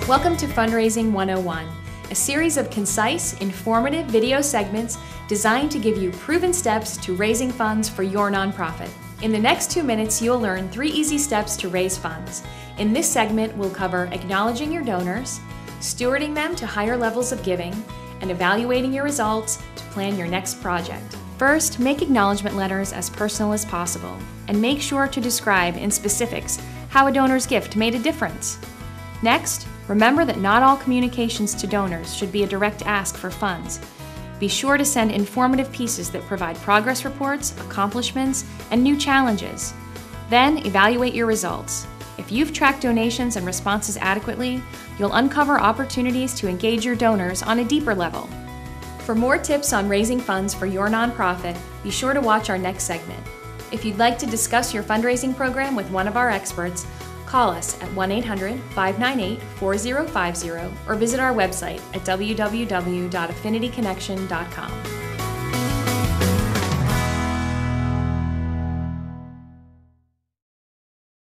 Welcome to Fundraising 101, a series of concise, informative video segments designed to give you proven steps to raising funds for your nonprofit. In the next 2 minutes, you'll learn 3 easy steps to raise funds. In this segment, we'll cover acknowledging your donors, stewarding them to higher levels of giving, and evaluating your results to plan your next project. First, make acknowledgement letters as personal as possible, and make sure to describe in specifics how a donor's gift made a difference. Next, remember that not all communications to donors should be a direct ask for funds. Be sure to send informative pieces that provide progress reports, accomplishments, and new challenges. Then, evaluate your results. If you've tracked donations and responses adequately, you'll uncover opportunities to engage your donors on a deeper level. For more tips on raising funds for your nonprofit, be sure to watch our next segment. If you'd like to discuss your fundraising program with one of our experts, call us at 1-800-598-4050 or visit our website at www.affinityconnection.com.